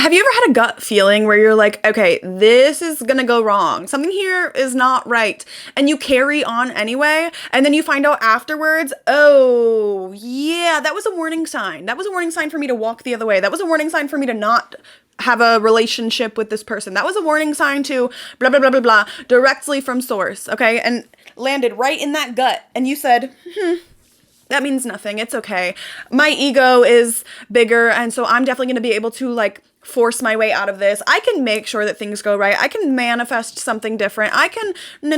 Have you ever had a gut feeling where you're like, okay, this is gonna go wrong. Something here is not right. And you carry on anyway. And then you find out afterwards, oh, yeah, that was a warning sign. That was a warning sign for me to walk the other way. That was a warning sign for me to not have a relationship with this person. That was a warning sign to blah, blah, blah, blah, blah, directly from source. Okay. And landed right in that gut. And you said, that means nothing. It's okay. My ego is bigger, and so I'm definitely going to be able to like force my way out of this. I can make sure that things go right. I can manifest something different. I can and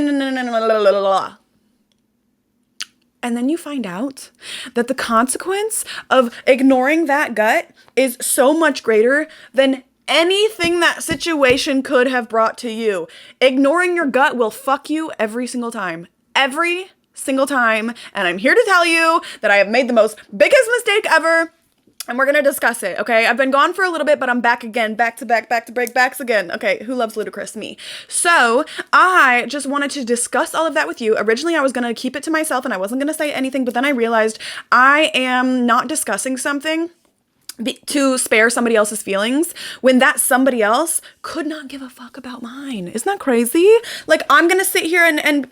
then you find out that the consequence of ignoring that gut is so much greater than anything that situation could have brought to you. Ignoring your gut will fuck you every single time. Every single time. And I'm here to tell you that I have made the most biggest mistake ever. And we're going to discuss it, okay? I've been gone for a little bit, but I'm back again. Back to break backs again. Okay, who loves Ludacris? Me. So I just wanted to discuss all of that with you. Originally, I was going to keep it to myself and I wasn't going to say anything, but then I realized I am not discussing something to spare somebody else's feelings when that somebody else could not give a fuck about mine. Isn't that crazy? Like, I'm gonna sit here and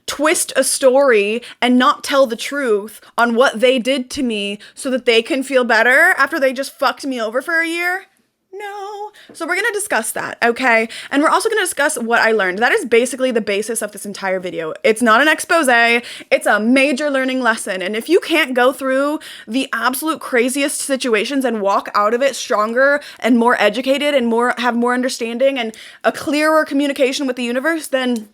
twist a story and not tell the truth on what they did to me so that they can feel better after they just fucked me over for a year? No. So we're going to discuss that, okay? And we're also going to discuss what I learned. That is basically the basis of this entire video. It's not an expose. It's a major learning lesson. And if you can't go through the absolute craziest situations and walk out of it stronger and more educated and have more understanding and a clearer communication with the universe, then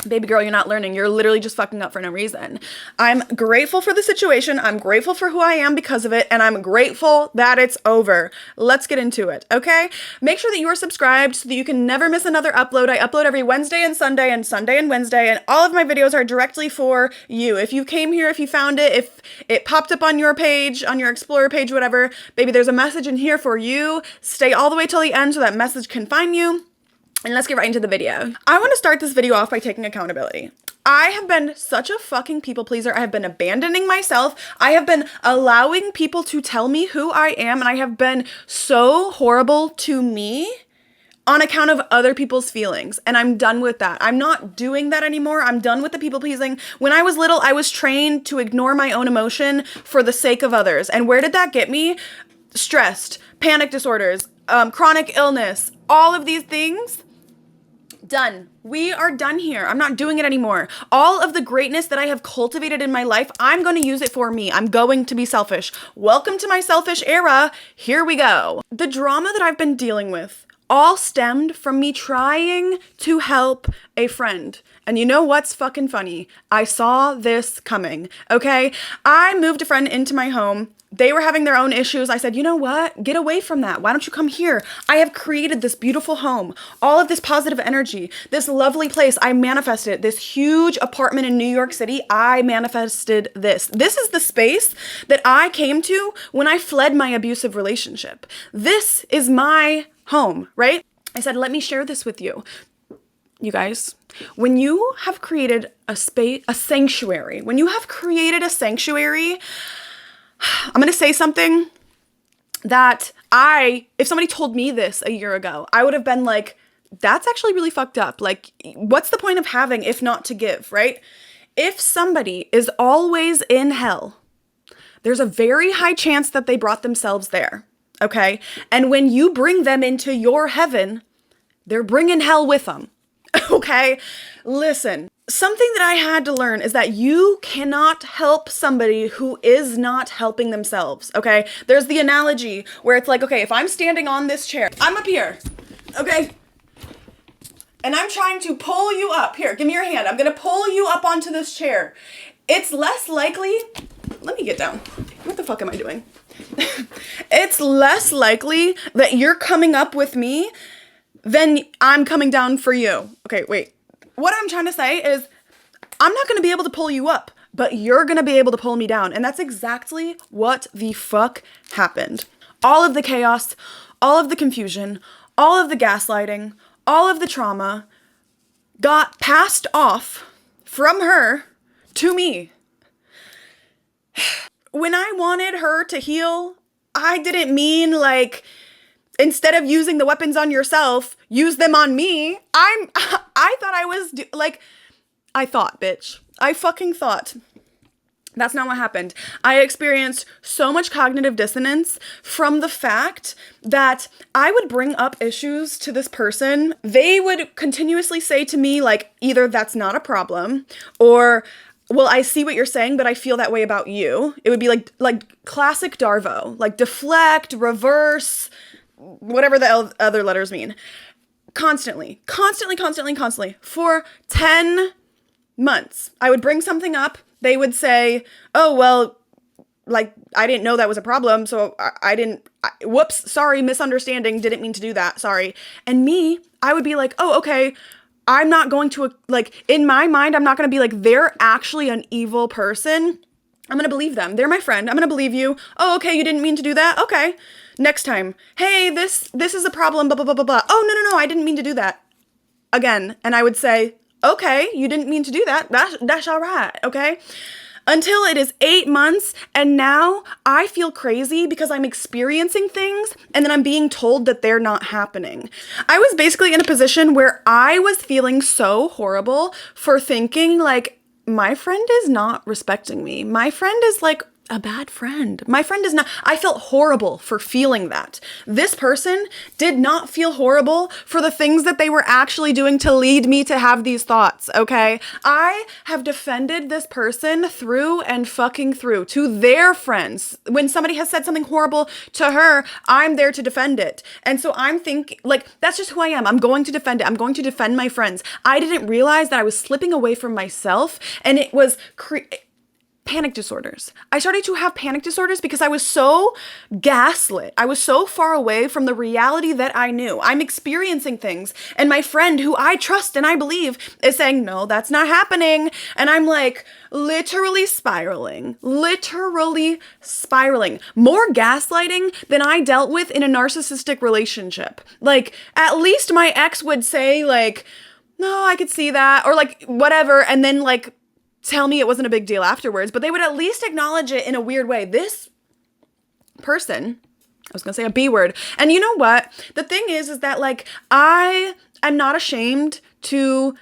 baby girl, you're not learning. You're literally just fucking up for no reason. I'm grateful for the situation. I'm grateful for who I am because of it. And I'm grateful that it's over. Let's get into it, okay? Make sure that you are subscribed so that you can never miss another upload. I upload every Wednesday and Sunday and Wednesday. And all of my videos are directly for you. If you came here, if you found it, if it popped up on your page, on your Explorer page, whatever, baby, there's a message in here for you. Stay all the way till the end so that message can find you. And let's get right into the video. I want to start this video off by taking accountability. I have been such a fucking people pleaser. I have been abandoning myself. I have been allowing people to tell me who I am, and I have been so horrible to me on account of other people's feelings. And I'm done with that. I'm not doing that anymore. I'm done with the people pleasing. When I was little, I was trained to ignore my own emotion for the sake of others. And where did that get me? Stressed, panic disorders, chronic illness, all of these things. Done. We are done here. I'm not doing it anymore. All of the greatness that I have cultivated in my life, I'm going to use it for me. I'm going to be selfish. Welcome to my selfish era. Here we go. The drama that I've been dealing with all stemmed from me trying to help a friend. And you know what's fucking funny? I saw this coming, okay? I moved a friend into my home. They were having their own issues. I said, you know what? Get away from that. Why don't you come here? I have created this beautiful home, all of this positive energy, this lovely place. I manifested it. This huge apartment in New York City. I manifested this. This is the space that I came to when I fled my abusive relationship. This is my home, right? I said, let me share this with you. You guys, when you have created a sanctuary, I'm going to say something that if somebody told me this a year ago, I would have been like, that's actually really fucked up. Like, what's the point of having if not to give, right? If somebody is always in hell, there's a very high chance that they brought themselves there, okay? And when you bring them into your heaven, they're bringing hell with them, okay? Listen. Something that I had to learn is that you cannot help somebody who is not helping themselves, okay? There's the analogy where it's like, okay, if I'm standing on this chair, I'm up here, okay? And I'm trying to pull you up. Here, give me your hand. I'm gonna pull you up onto this chair. It's less likely, let me get down. What the fuck am I doing? It's less likely that you're coming up with me than I'm coming down for you. Okay, wait. What I'm trying to say is I'm not going to be able to pull you up, but you're going to be able to pull me down. And that's exactly what the fuck happened. All of the chaos, all of the confusion, all of the gaslighting, all of the trauma got passed off from her to me. When I wanted her to heal, I didn't mean like, instead of using the weapons on yourself, use them on me. I thought I was, like, I thought, bitch. I fucking thought. That's not what happened. I experienced so much cognitive dissonance from the fact that I would bring up issues to this person. They would continuously say to me, like, either that's not a problem, or, well, I see what you're saying, but I feel that way about you. It would be like classic Darvo, like deflect, reverse, whatever the other letters mean. Constantly for 10 months. I would bring something up. They would say, oh, well, like, I didn't know that was a problem, so whoops, sorry, misunderstanding, didn't mean to do that, sorry. And me, I would be like, oh, okay, I'm not going to, like, in my mind, I'm not going to be like, they're actually an evil person. I'm going to believe them. They're my friend. I'm going to believe you. Oh, okay, you didn't mean to do that? Okay. Next time, hey, this is a problem, blah, blah, blah, blah, blah. Oh, no, I didn't mean to do that. Again, and I would say, okay, you didn't mean to do that. That's all right, okay? Until it is 8 months, and now I feel crazy because I'm experiencing things, and then I'm being told that they're not happening. I was basically in a position where I was feeling so horrible for thinking, like, my friend is not respecting me. My friend is, like, a bad friend. My friend is not. I felt horrible for feeling that. This person did not feel horrible for the things that they were actually doing to lead me to have these thoughts, okay? I have defended this person through and fucking through to their friends. When somebody has said something horrible to her, I'm there to defend it. And so I'm thinking, like, that's just who I am. I'm going to defend it. I'm going to defend my friends. I didn't realize that I was slipping away from myself, and it was panic disorders. I started to have panic disorders because I was so gaslit. I was so far away from the reality that I knew. I'm experiencing things, and my friend, who I trust and I believe, is saying, no, that's not happening. And I'm like, literally spiraling. More gaslighting than I dealt with in a narcissistic relationship. Like, at least my ex would say, like, no, I could see that, or like, whatever, and then, like, tell me it wasn't a big deal afterwards, but they would at least acknowledge it in a weird way. This person, I was gonna say a B word, and you know what? The thing is that, like, I'm not ashamed to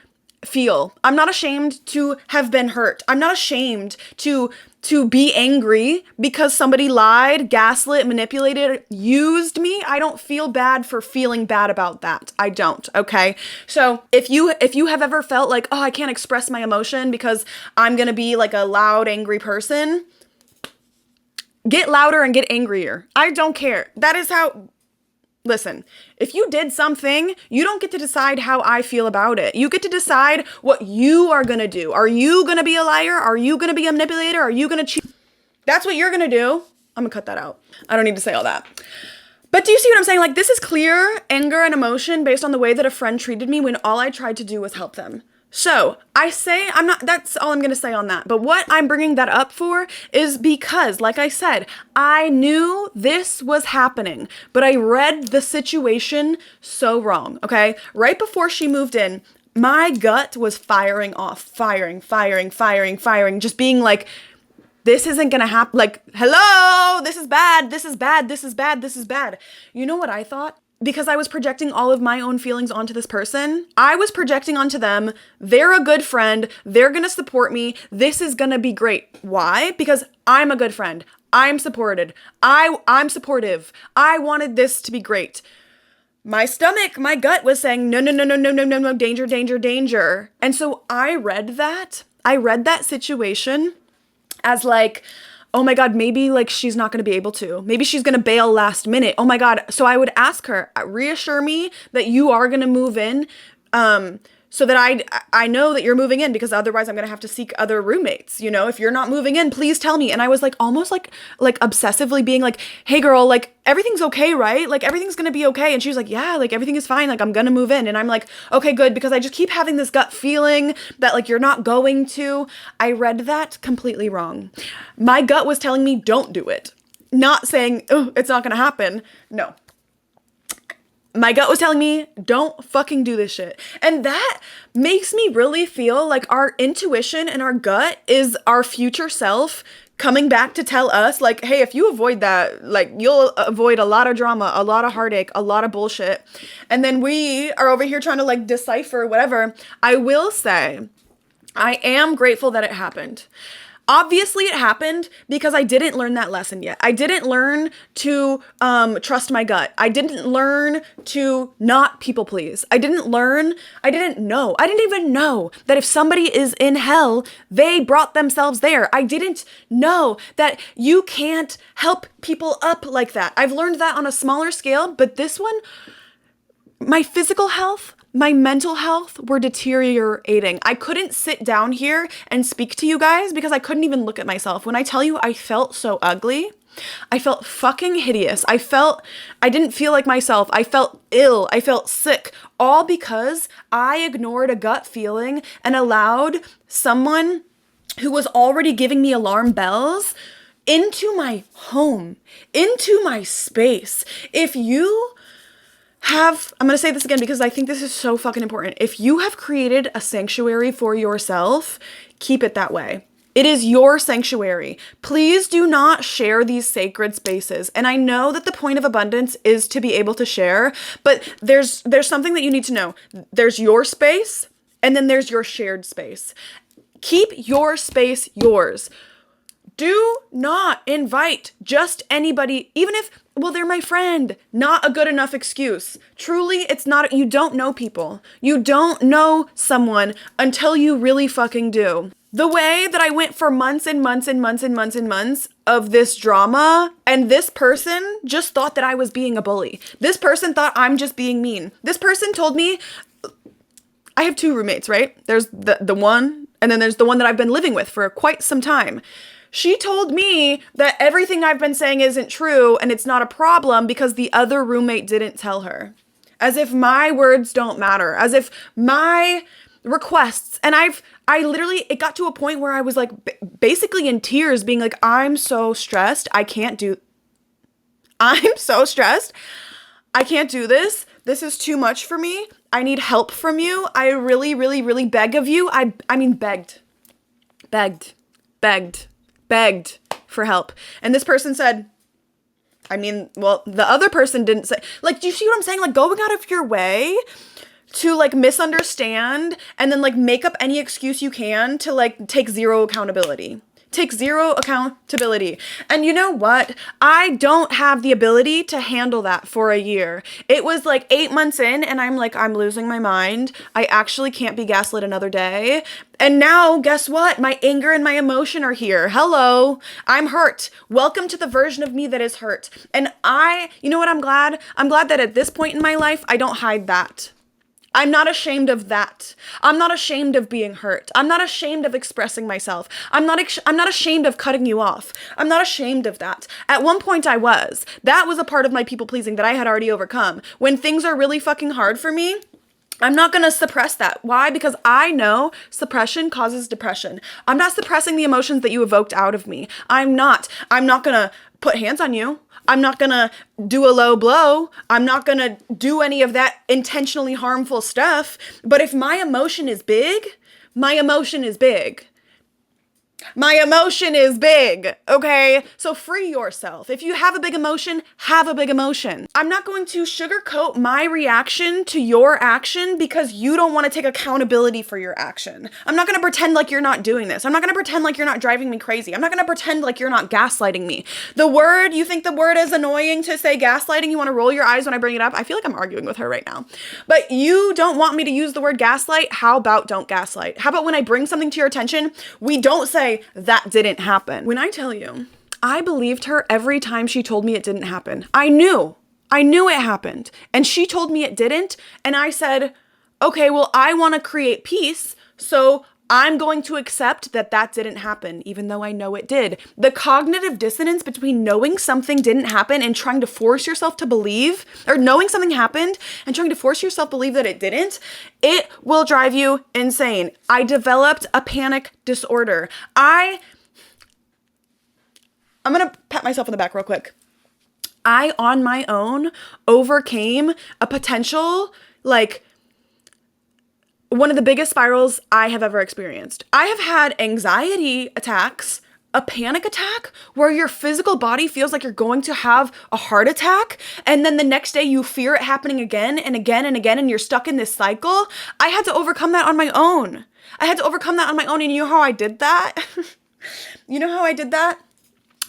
feel. I'm not ashamed to have been hurt. I'm not ashamed to be angry because somebody lied, gaslit, manipulated, used me. I don't feel bad for feeling bad about that. I don't, okay? So if you have ever felt like, oh, I can't express my emotion because I'm gonna be like a loud, angry person, get louder and get angrier. I don't care. That is how... Listen, if you did something, you don't get to decide how I feel about it. You get to decide what you are going to do. Are you going to be a liar? Are you going to be a manipulator? Are you going to cheat? That's what you're going to do. I'm going to cut that out. I don't need to say all that. But do you see what I'm saying? Like, this is clear anger and emotion based on the way that a friend treated me when all I tried to do was help them. So that's all I'm going to say on that. But what I'm bringing that up for is because, like I said, I knew this was happening, but I read the situation so wrong, okay? Right before she moved in, my gut was firing off, firing, just being like, this isn't going to happen. Like, hello, this is bad. You know what I thought? Because I was projecting all of my own feelings onto this person, I was projecting onto them, they're a good friend, they're gonna support me, this is gonna be great. Why? Because I'm a good friend, I'm supported, I'm supportive, I wanted this to be great. My stomach, my gut was saying, no, danger. And so I read that situation as like, oh my God, maybe like she's not going to be able to. Maybe she's going to bail last minute. Oh my God. So I would ask her, reassure me that you are going to move in, so that I know that you're moving in, because otherwise I'm going to have to seek other roommates. You know, if you're not moving in, please tell me. And I was like, almost like obsessively being like, hey girl, like everything's okay, right? Like everything's going to be okay. And she was like, yeah, like everything is fine. Like I'm going to move in. And I'm like, okay, good. Because I just keep having this gut feeling that like you're not going to. I read that completely wrong. My gut was telling me don't do it. Not saying, oh, it's not going to happen. No. My gut was telling me, don't fucking do this shit. And that makes me really feel like our intuition and our gut is our future self coming back to tell us, like, hey, if you avoid that, like, you'll avoid a lot of drama, a lot of heartache, a lot of bullshit. And then we are over here trying to, like, decipher whatever. I will say, I am grateful that it happened. Obviously, it happened because I didn't learn that lesson yet. I didn't learn to trust my gut. I didn't learn to not people please. I didn't even know that if somebody is in hell, they brought themselves there. I didn't know that you can't help people up like that. I've learned that on a smaller scale, but this one, my physical health, my mental health were deteriorating. I couldn't sit down here and speak to you guys because I couldn't even look at myself. When I tell you I felt so ugly, I felt fucking hideous. I didn't feel like myself. I felt ill. I felt sick, all because I ignored a gut feeling and allowed someone who was already giving me alarm bells into my home, into my space. I'm going to say this again because I think this is so fucking important. If you have created a sanctuary for yourself, keep it that way. It is your sanctuary. Please do not share these sacred spaces. And I know that the point of abundance is to be able to share, but there's something that you need to know. There's your space, and then there's your shared space. Keep your space yours. Do not invite just anybody, even if, well, they're my friend. Not a good enough excuse. Truly, it's not, you don't know people. You don't know someone until you really fucking do. The way that I went for months and months and months and months and months of this drama, and this person just thought that I was being a bully. This person thought I'm just being mean. This person told me, I have two roommates, right? There's the one, and then there's the one that I've been living with for quite some time. She told me that everything I've been saying isn't true and it's not a problem because the other roommate didn't tell her. As if my words don't matter. As if my requests, and I literally, it got to a point where I was like basically in tears being like, I'm so stressed. I'm so stressed. I can't do this. This is too much for me. I need help from you. I really, really, really beg of you. I mean, begged for help. And this person said, the other person didn't say, like, do you see what I'm saying? Like, going out of your way to, like, misunderstand and then, like, make up any excuse you can to, like, take zero accountability. And you know what? I don't have the ability to handle that for a year. It was like 8 months in and I'm like, I'm losing my mind. I actually can't be gaslit another day. And now, guess what? My anger and my emotion are here. Hello. I'm hurt. Welcome to the version of me that is hurt. And you know what? I'm glad that at this point in my life, I don't hide that. I'm not ashamed of that. I'm not ashamed of being hurt. I'm not ashamed of expressing myself. I'm not ashamed of cutting you off. I'm not ashamed of that. At one point I was. That was a part of my people pleasing that I had already overcome. When things are really fucking hard for me, I'm not going to suppress that. Why? Because I know suppression causes depression. I'm not suppressing the emotions that you evoked out of me. I'm not going to put hands on you. I'm not going to do a low blow. I'm not going to do any of that intentionally harmful stuff. But if my emotion is big, my emotion is big. My emotion is big, okay? So free yourself. If you have a big emotion, have a big emotion. I'm not going to sugarcoat my reaction to your action because you don't want to take accountability for your action. I'm not going to pretend like you're not doing this. I'm not going to pretend like you're not driving me crazy. I'm not going to pretend like you're not gaslighting me. You think the word is annoying to say gaslighting? You want to roll your eyes when I bring it up? I feel like I'm arguing with her right now. But you don't want me to use the word gaslight? How about don't gaslight? How about when I bring something to your attention, we don't say, that didn't happen. When I tell you, I believed her every time she told me it didn't happen. I knew it happened. And she told me it didn't. And I said, okay, well, I want to create peace. So I'm going to accept that didn't happen, even though I know it did. The cognitive dissonance between knowing something didn't happen and trying to force yourself to believe, or knowing something happened and trying to force yourself to believe that it didn't, it will drive you insane. I developed a panic disorder. I'm going to pat myself on the back real quick. I, on my own, overcame a potential, one of the biggest spirals I have ever experienced. I have had anxiety attacks a panic attack where your physical body feels like you're going to have a heart attack, and then the next day you fear it happening again and again and again, and you're stuck in this cycle. I had to overcome that on my own. And you know how I did that? You know how I did that?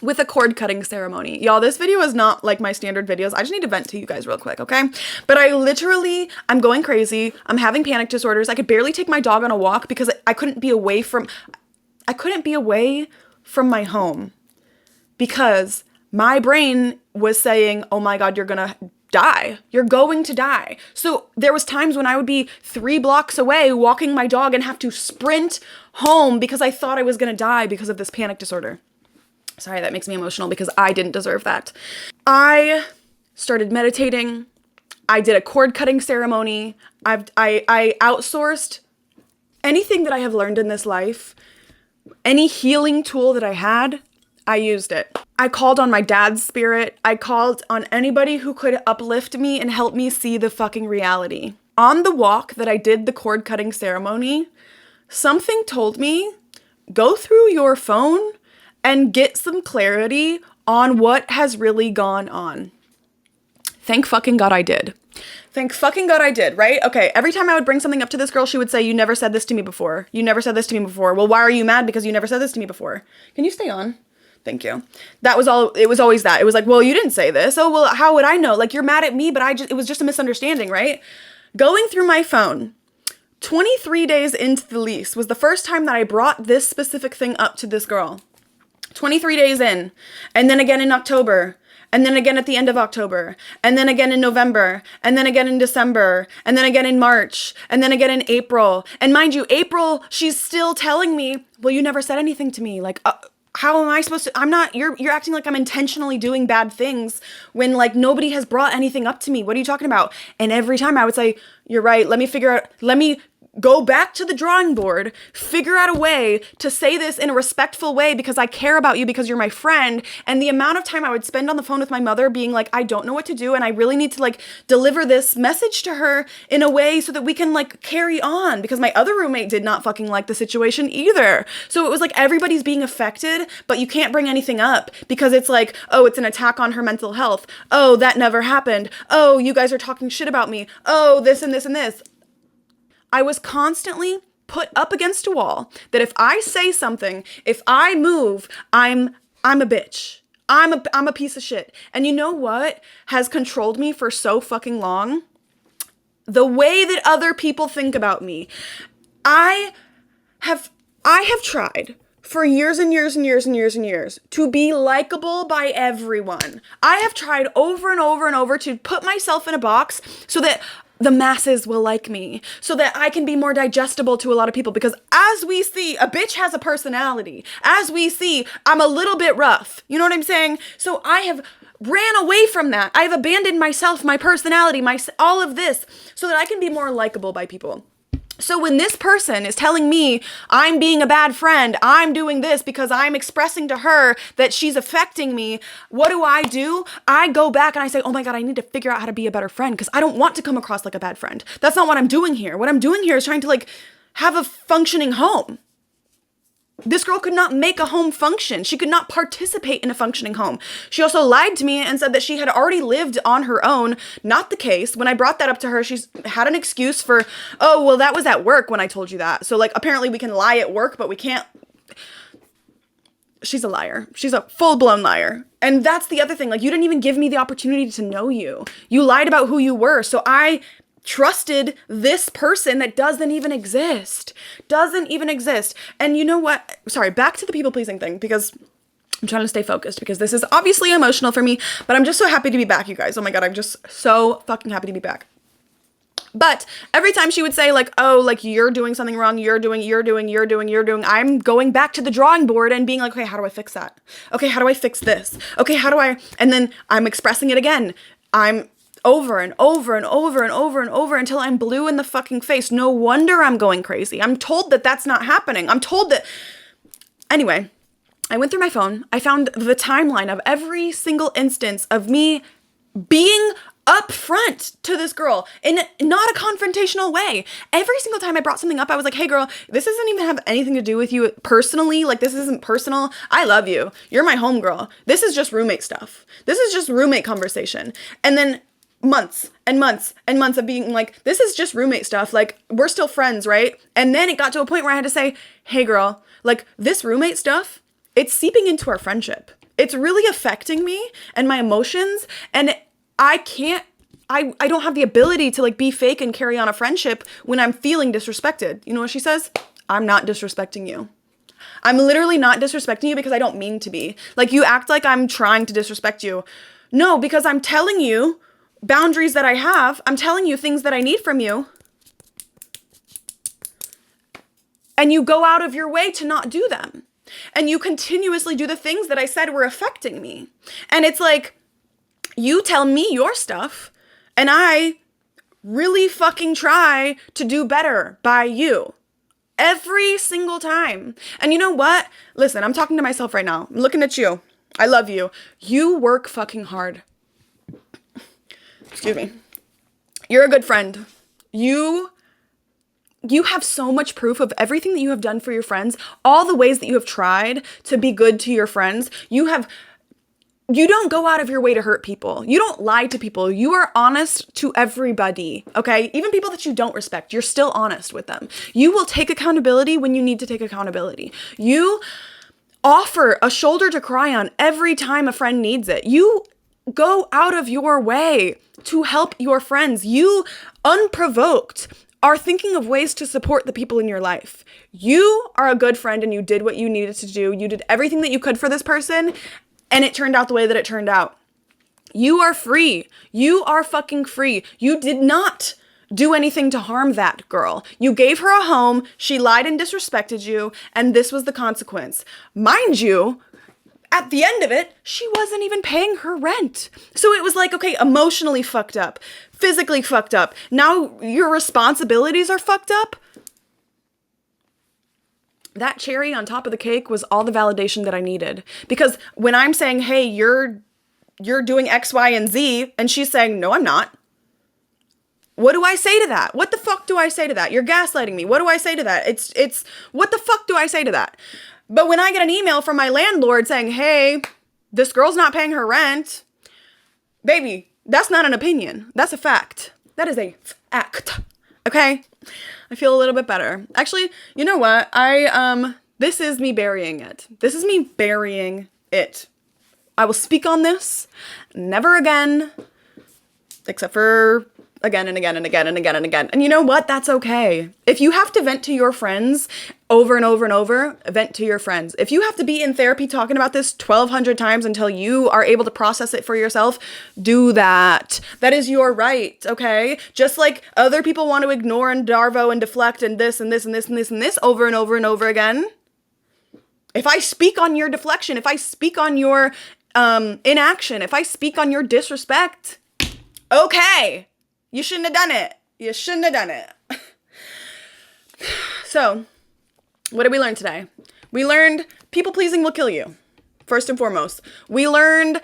With a cord cutting ceremony. Y'all, this video is not like my standard videos. I just need to vent to you guys real quick, okay? But I'm going crazy. I'm having panic disorders. I could barely take my dog on a walk because I couldn't be away from my home because my brain was saying, oh my God, you're gonna die. You're going to die. So there was times when I would be 3 blocks away walking my dog and have to sprint home because I thought I was gonna die because of this panic disorder. Sorry, that makes me emotional because I didn't deserve that. I started meditating. I did a cord cutting ceremony. I outsourced anything that I have learned in this life. Any healing tool that I had, I used it. I called on my dad's spirit. I called on anybody who could uplift me and help me see the fucking reality. On the walk that I did the cord cutting ceremony, something told me, go through your phone and get some clarity on what has really gone on. Thank fucking God I did. Thank fucking God I did, right? Okay, every time I would bring something up to this girl, she would say, you never said this to me before. You never said this to me before. Well, why are you mad? Because you never said this to me before. Can you stay on? Thank you. That was all, it was always that. It was like, well, you didn't say this. Oh, well, how would I know? Like, you're mad at me, but it was just a misunderstanding, right? Going through my phone, 23 days into the lease was the first time that I brought this specific thing up to this girl. 23 days in, and then again in October, and then again at the end of October, and then again in November, and then again in December, and then again in March, and then again in April. And mind you, April, she's still telling me, well, you never said anything to me. Like, how am I supposed to, you're acting like I'm intentionally doing bad things when like nobody has brought anything up to me. What are you talking about? And every time I would say, you're right, let me go back to the drawing board, figure out a way to say this in a respectful way because I care about you, because you're my friend. And the amount of time I would spend on the phone with my mother being like, I don't know what to do, and I really need to like deliver this message to her in a way so that we can like carry on, because my other roommate did not fucking like the situation either. So it was like everybody's being affected, but you can't bring anything up because it's like, oh, it's an attack on her mental health. Oh, that never happened. Oh, you guys are talking shit about me. Oh, this and this and this. I was constantly put up against a wall that if I say something, if I move, I'm a bitch. I'm a piece of shit. And you know what has controlled me for so fucking long? The way that other people think about me. I have tried for years and years and years and years and years to be likable by everyone. I have tried over and over and over to put myself in a box so that the masses will like me, so that I can be more digestible to a lot of people. Because as we see, a bitch has a personality. As we see, I'm a little bit rough. You know what I'm saying? So I have ran away from that. I've abandoned myself, my personality, all of this, so that I can be more likable by people. So when this person is telling me I'm being a bad friend, I'm doing this because I'm expressing to her that she's affecting me, what do? I go back and I say, oh my God, I need to figure out how to be a better friend because I don't want to come across like a bad friend. That's not what I'm doing here. What I'm doing here is trying to like have a functioning home. This girl could not make a home function. She could not participate in a functioning home. She also lied to me and said that she had already lived on her own. Not the case. When I brought that up to her, she's had an excuse for, oh, well, that was at work when I told you that. So like, apparently we can lie at work, but we can't. She's a liar. She's a full-blown liar. And that's the other thing. Like, you didn't even give me the opportunity to know you. You lied about who you were. So I trusted this person that doesn't even exist. And you know what? Sorry, back to the people-pleasing thing, because I'm trying to stay focused, because this is obviously emotional for me, but I'm just so happy to be back, you guys. Oh my God, I'm just so fucking happy to be back. But every time she would say like, oh, like you're doing something wrong, you're doing, I'm going back to the drawing board and being like, okay, how do I fix that? Okay, how do I fix this? Okay, and then I'm expressing it again. I'm over and over and over and over and over until I'm blue in the fucking face. No wonder I'm going crazy. I'm told that that's not happening. I'm told that. Anyway, I went through my phone. I found the timeline of every single instance of me being up upfront to this girl in not a confrontational way. Every single time I brought something up, I was like, hey girl, this doesn't even have anything to do with you personally. Like, this isn't personal. I love you. You're my homegirl. This is just roommate stuff. This is just roommate conversation. And then months and months and months of being like, this is just roommate stuff. Like, we're still friends, right? And then it got to a point where I had to say, hey girl, like, this roommate stuff, it's seeping into our friendship. It's really affecting me and my emotions, and I don't have the ability to like be fake and carry on a friendship when I'm feeling disrespected. You know what she says? I'm not disrespecting you. I'm literally not disrespecting you because I don't mean to be. Like, you act like I'm trying to disrespect you. No, because I'm telling you boundaries that I have. I'm telling you things that I need from you. And you go out of your way to not do them. And you continuously do the things that I said were affecting me. And it's like, you tell me your stuff, and I really fucking try to do better by you. Every single time. And you know what? Listen, I'm talking to myself right now. I'm looking at you. I love you. You work fucking hard. Excuse me. You're a good friend. You have so much proof of everything that you have done for your friends, all the ways that you have tried to be good to your friends. You don't go out of your way to hurt people. You don't lie to people. You are honest to everybody, okay? Even people that you don't respect, you're still honest with them. You will take accountability when you need to take accountability. You offer a shoulder to cry on every time a friend needs it. You go out of your way to help your friends. You, unprovoked, are thinking of ways to support the people in your life. You are a good friend and you did what you needed to do. You did everything that you could for this person, and it turned out the way that it turned out. You are free. You are fucking free. You did not do anything to harm that girl. You gave her a home, she lied and disrespected you, and this was the consequence. Mind you, at the end of it, she wasn't even paying her rent. So it was like, okay, emotionally fucked up, physically fucked up. Now your responsibilities are fucked up. That cherry on top of the cake was all the validation that I needed. Because when I'm saying, hey, you're doing X, Y, and Z, and she's saying, no, I'm not. What do I say to that? What the fuck do I say to that? You're gaslighting me. What do I say to that? It's what the fuck do I say to that? But when I get an email from my landlord saying, hey, this girl's not paying her rent, baby, that's not an opinion. That's a fact. That is a fact. Okay? I feel a little bit better. Actually, you know what? This is me burying it. This is me burying it. I will speak on this never again, except for again and again and again and again and again. And you know what? That's okay. If you have to vent to your friends over and over and over, vent to your friends. If you have to be in therapy talking about this 1,200 times until you are able to process it for yourself, do that. That is your right, okay? Just like other people want to ignore and darvo and deflect and this and this and this and this and this over and over and over again. If I speak on your deflection, if I speak on your inaction, if I speak on your disrespect, okay. You shouldn't have done it. You shouldn't have done it. So, what did we learn today? We learned people pleasing will kill you, first and foremost. We learned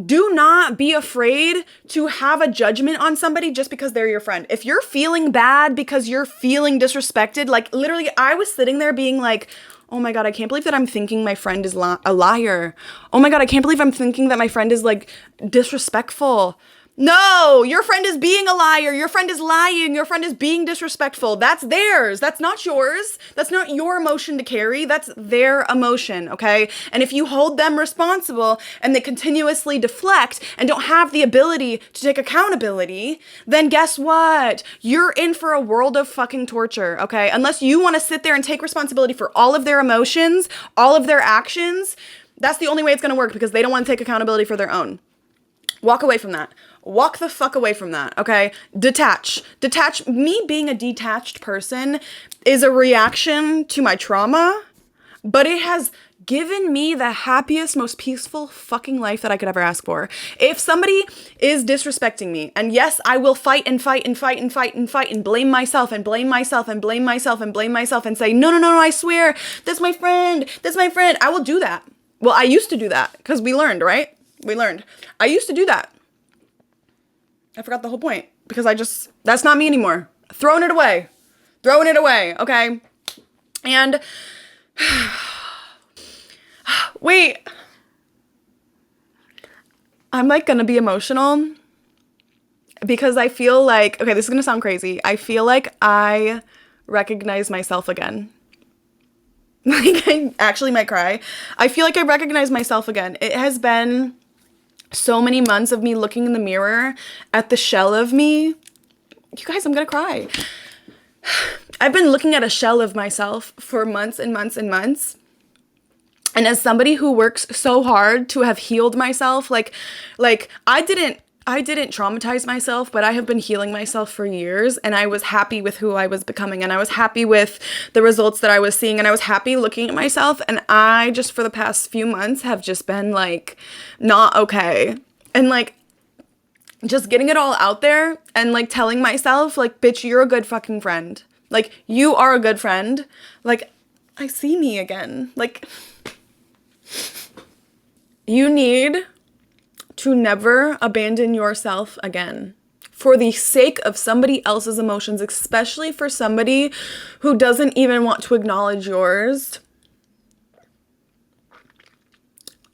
do not be afraid to have a judgment on somebody just because they're your friend. If you're feeling bad because you're feeling disrespected, like literally I was sitting there being like, oh my God, I can't believe that I'm thinking my friend is a liar. Oh my God, I can't believe I'm thinking that my friend is like disrespectful. No, your friend is being a liar. Your friend is lying. Your friend is being disrespectful. That's theirs. That's not yours. That's not your emotion to carry. That's their emotion, okay? And if you hold them responsible and they continuously deflect and don't have the ability to take accountability, then guess what? You're in for a world of fucking torture, okay? Unless you want to sit there and take responsibility for all of their emotions, all of their actions, that's the only way it's going to work because they don't want to take accountability for their own. Walk away from that. Walk the fuck away from that, okay? Detach. Me being a detached person is a reaction to my trauma, but it has given me the happiest, most peaceful fucking life that I could ever ask for. If somebody is disrespecting me, and yes, I will fight and fight and fight and fight and fight and blame myself and blame myself and blame myself and blame myself and say, no, I swear, that's my friend. I will do that. Well, I used to do that because we learned, right? I used to do that. I forgot the whole point because that's not me anymore. Throwing it away. Throwing it away, okay? And wait. I'm like gonna be emotional because I feel like, okay, this is gonna sound crazy. I feel like I recognize myself again. Like, I actually might cry. I feel like I recognize myself again. It has been so many months of me looking in the mirror at the shell of me. You guys, I'm gonna cry. I've been looking at a shell of myself for months and months and months. And as somebody who works so hard to have healed myself, like I didn't traumatize myself, but I have been healing myself for years, and I was happy with who I was becoming, and I was happy with the results that I was seeing, and I was happy looking at myself, and I just for the past few months have just been like not okay. And like just getting it all out there and like telling myself like, bitch, you're a good fucking friend. Like, you are a good friend. Like, I see me again. Like, you need to never abandon yourself again for the sake of somebody else's emotions, especially for somebody who doesn't even want to acknowledge yours.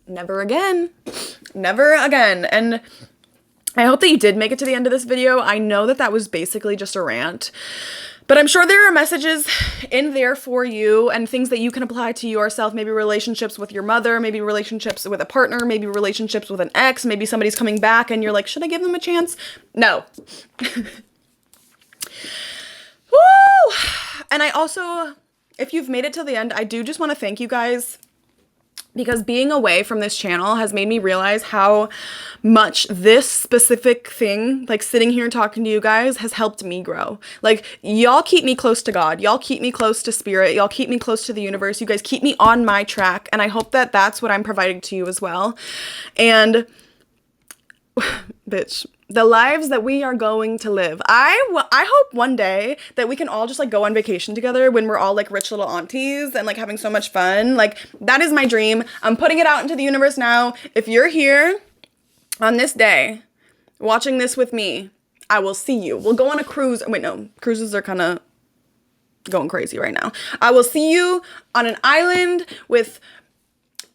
Never again. Never again. And I hope that you did make it to the end of this video. I know that that was basically just a rant, but I'm sure there are messages in there for you and things that you can apply to yourself. Maybe relationships with your mother, maybe relationships with a partner, maybe relationships with an ex, maybe somebody's coming back and you're like, should I give them a chance? No. Woo! And I also, if you've made it to the end, I do just want to thank you guys, because being away from this channel has made me realize how much this specific thing, like sitting here and talking to you guys, has helped me grow. Like, y'all keep me close to God. Y'all keep me close to spirit. Y'all keep me close to the universe. You guys keep me on my track. And I hope that that's what I'm providing to you as well. And bitch, the lives that we are going to live. I hope one day that we can all just like go on vacation together when we're all like rich little aunties and like having so much fun. Like, that is my dream. I'm putting it out into the universe now. If you're here on this day watching this with me, I will see you. We'll go on a cruise. Wait, no, cruises are kind of going crazy right now. I will see you on an island with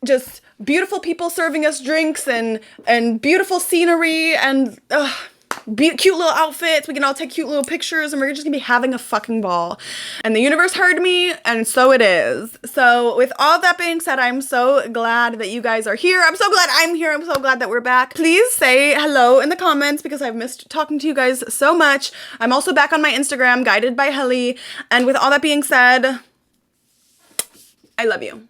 just beautiful people serving us drinks and beautiful scenery and cute little outfits. We can all take cute little pictures and we're just gonna be having a fucking ball. And the universe heard me, and so it is. So with all that being said, I'm so glad that you guys are here. I'm so glad I'm here. I'm so glad that we're back. Please say hello in the comments because I've missed talking to you guys so much. I'm also back on my Instagram, Guided by Helly. And with all that being said, I love you.